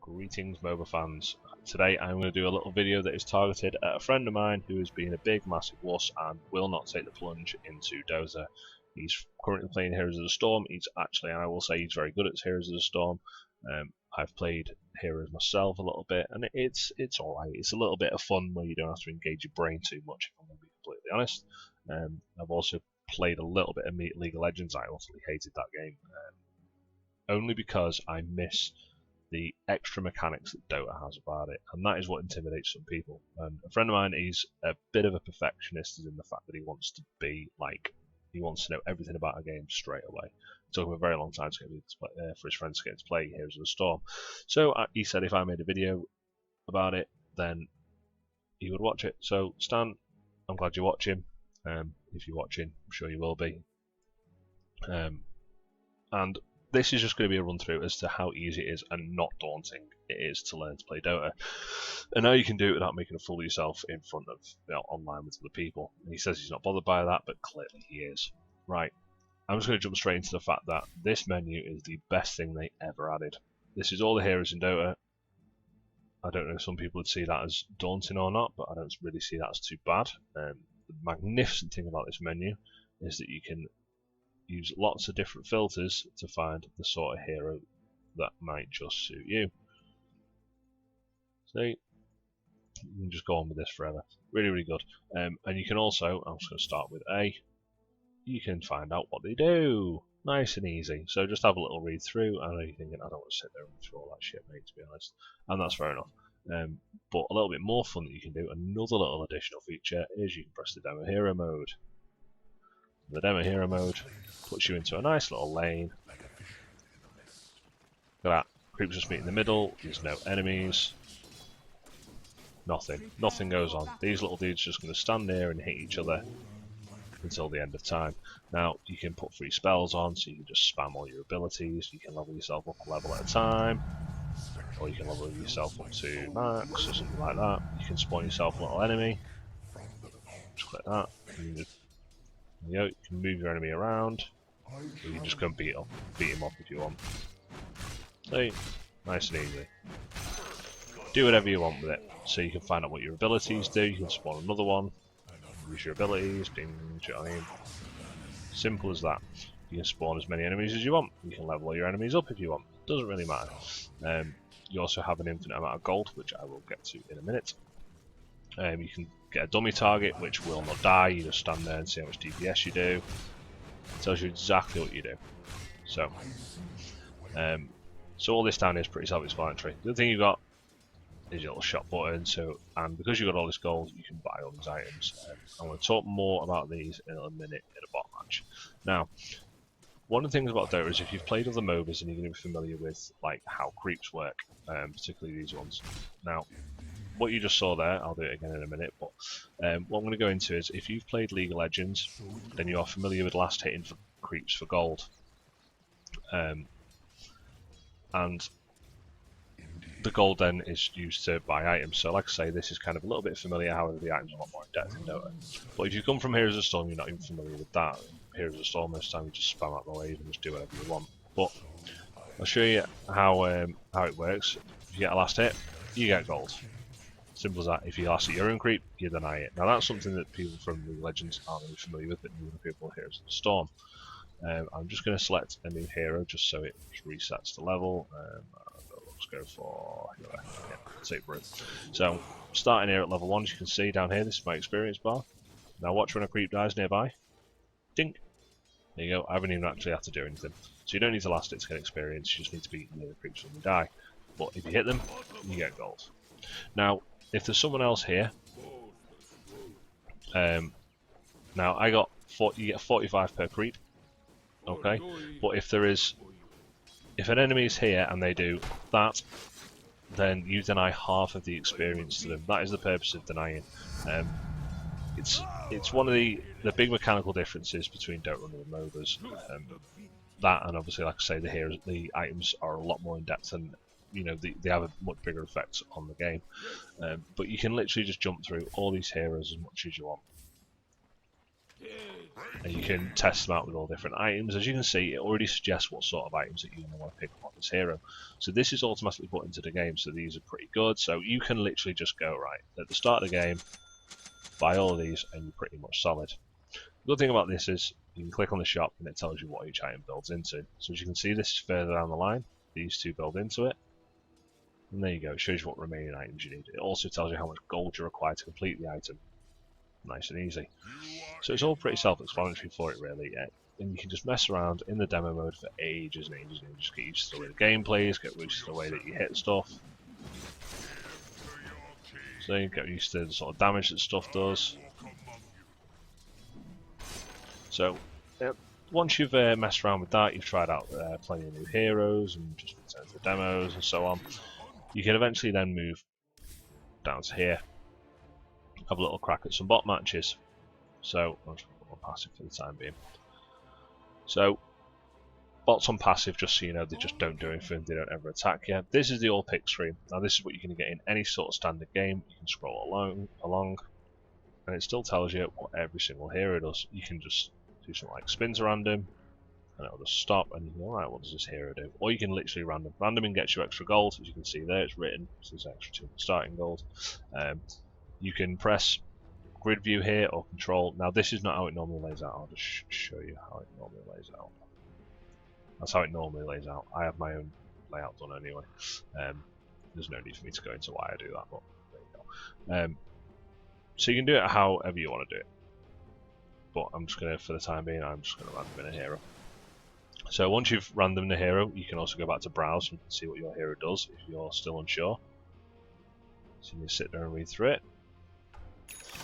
Greetings MOBA fans. Today I'm going to do a little video that is targeted at a friend of mine who has been a big massive wuss and will not take the plunge into Dota. He's currently playing Heroes of the Storm. He's actually, and I will say, he's very good at Heroes of the Storm. I've played Heroes myself a little bit and it's alright. It's a little bit of fun where you don't have to engage your brain too much, if I'm going to be completely honest. I've also played a little bit of League of Legends. I utterly hated that game, only because I miss the extra mechanics that Dota has about it, and that is what intimidates some people. And a friend of mine, he's a bit of a perfectionist in the fact that he wants to be like, he wants to know everything about a game straight away. It took him a very long time to get to play, for his friends to get to play Heroes of the Storm. So he said if I made a video about it, then he would watch it. So Stan, I'm glad you're watching. If you're watching, I'm sure you will be. And this is just going to be a run through as to how easy it is and not daunting it is to learn to play Dota, and how you can do it without making a fool of yourself in front of, online with other people. And he says he's not bothered by that, but clearly he is. Right, I'm just going to jump straight into the fact that this menu is the best thing they ever added. This is all the heroes in Dota. I don't know if some people would see that as daunting or not, but I don't really see that as too bad. The magnificent thing about this menu is that you can use lots of different filters to find the sort of hero that might just suit you. So you can just go on with this forever. Really, really good. And you can also, I'm just going to start with A, you can find out what they do. Nice and easy. So just have a little read through. I know you're thinking, I don't want to sit there and read through all that shit, mate, to be honest. And that's fair enough. But a little bit more fun that you can do, another little additional feature, is you can press the demo hero mode. The demo hero mode puts you into a nice little lane. Look at that. Creeps just meet in the middle. There's no enemies. Nothing goes on. These little dudes are just going to stand there and hit each other until the end of time. Now, you can put free spells on, so you can just spam all your abilities. You can level yourself up a level at a time, or you can level yourself up to max or something like that. You can spawn yourself a little enemy. Just click that. You can move your enemy around, or you can just go and beat him up if you want. So, nice and easy. Do whatever you want with it. So you can find out what your abilities do, you can spawn another one, use your abilities, do you know what I mean? Simple as that. You can spawn as many enemies as you want, you can level all your enemies up if you want, doesn't really matter. You also have an infinite amount of gold, which I will get to in a minute. You can get a dummy target which will not die. You just stand there and see how much DPS you do. It tells you exactly what you do. So all this down here is pretty self-explanatory. The other thing you've got is your little shop button. And because you've got all this gold, you can buy all these items. I'm going to talk more about these in a minute in a bot match. Now, one of the things about Dota is if you've played other MOBAs and you're going to be familiar with like how creeps work, particularly these ones. Now, what you just saw there, I'll do it again in a minute, but what I'm going to go into is if you've played League of Legends, then you are familiar with last hitting for creeps for gold. And the gold then is used to buy items. So like I say, this is kind of a little bit familiar, however the items are a lot more in depth in Dota. But if you come from Heroes of the Storm, you're not even familiar with that. Heroes of the Storm, this time you just spam out the wave and just do whatever you want. But I'll show you how it works. If you get a last hit, you get gold. Simple as that. If you last hit your own creep, you deny it. Now that's something that people from League of Legends aren't really familiar with, but newer people are Heroes of the Storm. I'm just going to select a new hero just so it resets the level. Let's go for Saber. So starting here at level 1, as you can see down here, this is my experience bar. Now watch when a creep dies nearby. Dink. There you go. I haven't even actually had to do anything. So you don't need to last it to get experience. You just need to be near the creeps when you die. But if you hit them, you get gold. Now, if there's someone else here, now I got you get 45 per creep. Okay, but if an enemy is here and they do that, then you deny half of the experience to them. That is the purpose of denying. It's one of the big mechanical differences between Dota and the MOBAs. That and obviously, like I say, the items are a lot more in depth and they have a much bigger effect on the game. But you can literally just jump through all these heroes as much as you want. and you can test them out with all different items. As you can see, it already suggests what sort of items that you're going to want to pick up on this hero. So this is automatically put into the game, so these are pretty good. So you can literally just go, right, at the start of the game, buy all of these, and you're pretty much solid. The good thing about this is you can click on the shop and it tells you what each item builds into. So as you can see, this is further down the line. These two build into it. And there you go, it shows you what remaining items you need. It also tells you how much gold you require to complete the item. Nice and easy. So it's all pretty self-explanatory for it really, yeah. And you can just mess around in the demo mode for ages and ages and ages. Get used to the way the game plays, get used to the way that you hit stuff. So you get used to the sort of damage that stuff does. So once you've messed around with that, you've tried out plenty of new heroes and just returned to the demos and so on, you can eventually then move down to here, have a little crack at some bot matches. So I'll just put on passive for the time being. So bots on passive, just so you know, they just don't do anything, they don't ever attack you. This is the all pick screen. Now this is what you're going to get in any sort of standard game. You can scroll along and it still tells you what every single hero does. You can just do something like spin to random and it'll just stop and you go, alright, what does this hero do? Or you can literally random. Randoming gets you extra gold, as you can see there, it's written, so there's extra 2 starting gold. You can press grid view here or control. Now this is not how it normally lays out, I'll just show you how it normally lays out. That's how it normally lays out. I have my own layout done anyway. There's no need for me to go into why I do that, but there you go. So you can do it however you want to do it. But I'm just going to, for the time being, I'm just going to random in a hero. So once you've randomed a hero, you can also go back to browse and see what your hero does if you're still unsure. So you can sit there and read through it.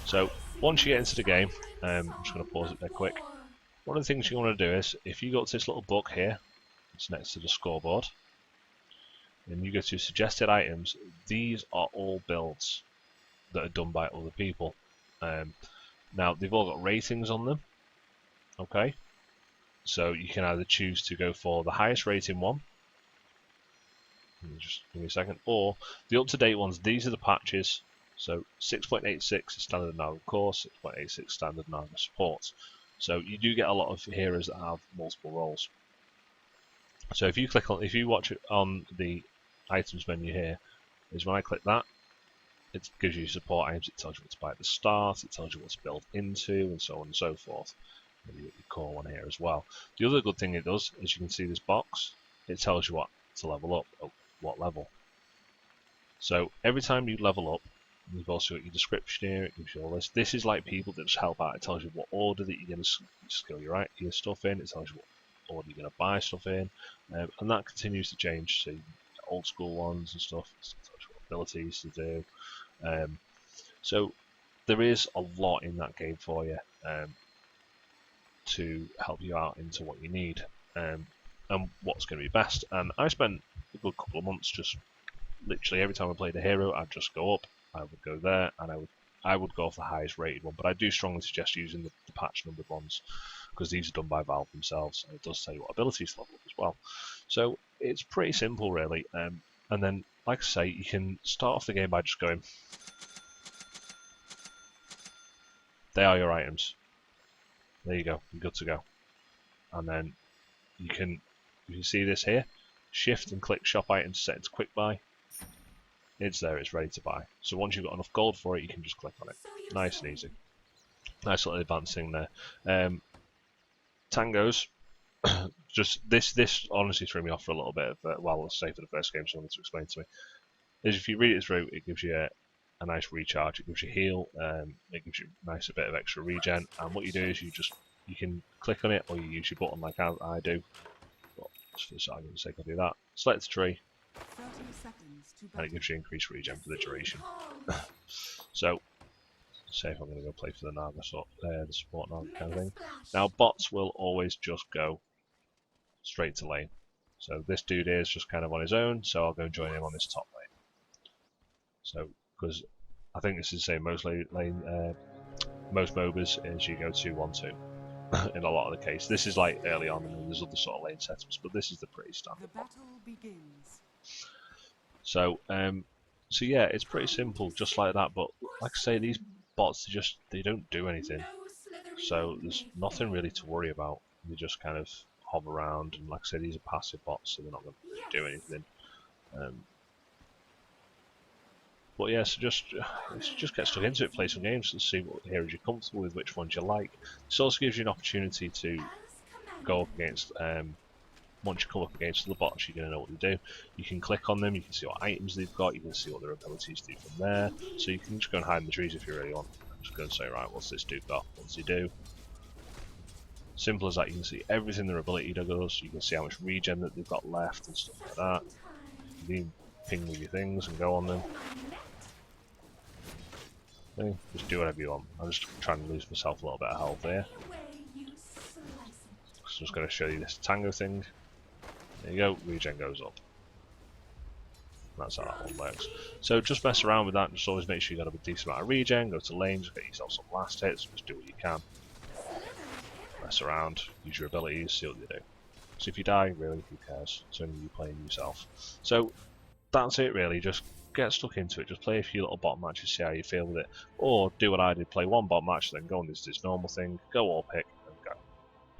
So once you get into the game, I'm just going to pause it there quick. One of the things you want to do is, if you go to this little book here, it's next to the scoreboard, and you go to suggested items, these are all builds that are done by other people. Now they've all got ratings on them, okay? So you can either choose to go for the highest rating one, just give me a second, or the up-to-date ones. These are the patches. So 6.86 is standard Naga core, 6.86 standard Naga support. So you do get a lot of heroes that have multiple roles. So if you click on, if you watch it on the items menu here, is when I click that, it gives you support items, it tells you what to buy at the start, it tells you what to build into, and so on and so forth. And you get your core one here as well. The other good thing it does, as you can see this box, it tells you what to level up, at what level. So every time you level up, you've also got your description here, it gives you all this. This is like people that just help out, it tells you what order that you're going to skill your stuff in, it tells you what order you're going to buy stuff in, and that continues to change. So you get old school ones and stuff, it tells you what abilities to do. So there is a lot in that game for you to help you out into what you need and what's going to be best. And I spent a good couple of months just literally every time I played a hero, I'd just go up, I would go there, and I would go for the highest rated one. But I do strongly suggest using the patch numbered ones, because these are done by Valve themselves, and it does tell you what abilities to level up as well. So it's pretty simple really. And then, like I say, you can start off the game by just going, they are your items. There you go, you're good to go. And then you can see this here, shift and click shop items set into quick buy. It's there, it's ready to buy. So once you've got enough gold for it, you can just click on it. Nice and easy. Nice little advanced thing there. Tangos, just this honestly threw me off for a little bit. Well, let's say for the first game, someone to explain to me. Is if you read it through, it gives you a nice recharge. It gives you heal. It gives you a nice bit of extra regen. And what you do is you can click on it, or you use your button like I do. But just for the argument's sake, I'll do that. Select the tree, and it gives you increased regen for the duration. So, say if I'm going to go play for the Naga, the support Naga kind of thing. Now, bots will always just go straight to lane. So this dude here is just kind of on his own, so I'll go join him on this top lane. So, because I think this is the same most most MOBAs is you go 2-1-2 in a lot of the case. This is like early on, and then there's other sort of lane setups, but this is the pretty standard one. So, so yeah, it's pretty simple, just like that. But like I say, these bots they don't do anything. so there's nothing really to worry about. You just kind of hover around, and like I said, these are passive bots, so they're not going to really do anything. But yeah, so just get stuck into it, play some games, and see what heroes you're comfortable with, which ones you like. This also gives you an opportunity to go up against, once you come up against the bots, you're going to know what they do. You can click on them, you can see what items they've got, you can see what their abilities do from there. So you can just go and hide in the trees if you really want. Just go and say, right, what's this dude got? What's he do? Simple as that. You can see everything their ability does. You can see how much regen that they've got left and stuff like that. You can ping with your things and go on them. Okay, just do whatever you want. I'm just trying to lose myself a little bit of health here. So I'm just going to show you this tango thing. There you go, regen goes up. That's how that one works. So just mess around with that, just always make sure you got a decent amount of regen, go to lanes, get yourself some last hits, just do what you can. Mess around, use your abilities, see what you do. So if you die, really, who cares? It's only you playing yourself. So that's it really, just get stuck into it, just play a few little bot matches, see how you feel with it. Or do what I did, play one bot match, then go on this normal thing, go all pick, and go.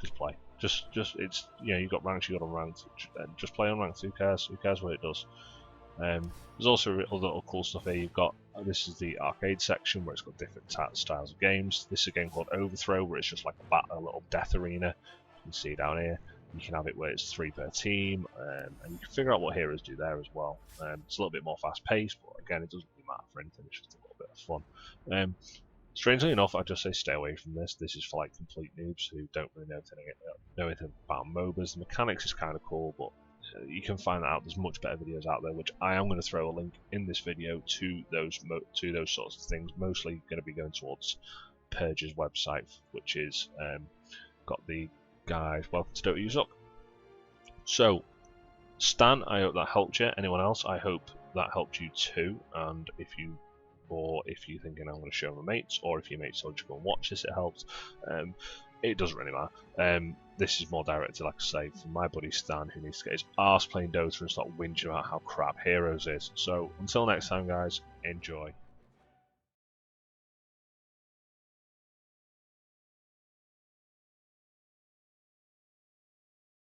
Just play. Just it's, you know, you've got ranks, you've got unranked, just play unranked, who cares? Who cares what it does? There's also other little cool stuff here. You've got, this is the arcade section where it's got different styles of games. This is a game called Overthrow where it's just like a little death arena. You can see down here. You can have it where it's 3 per team, and you can figure out what heroes do there as well. It's a little bit more fast paced, but again, it doesn't really matter for anything, it's just a little bit of fun. Strangely enough, I'd just say stay away from this. This is for like complete noobs who don't really know anything about MOBAs. The mechanics is kind of cool, but you can find that out. There's much better videos out there, which I am going to throw a link in this video to those sorts of things. Mostly going to be going towards Purge's website, which is got the guide Welcome to Dota Use Up. So, Stan, I hope that helped you. Anyone else, I hope that helped you too. And if you're thinking I'm going to show my mates, or if your mates told you to go and watch this, it helps. It doesn't really matter. This is more directed, like I say, for my buddy Stan, who needs to get his arse playing Dota and start whinging about how crap Heroes is. So until next time, guys, enjoy.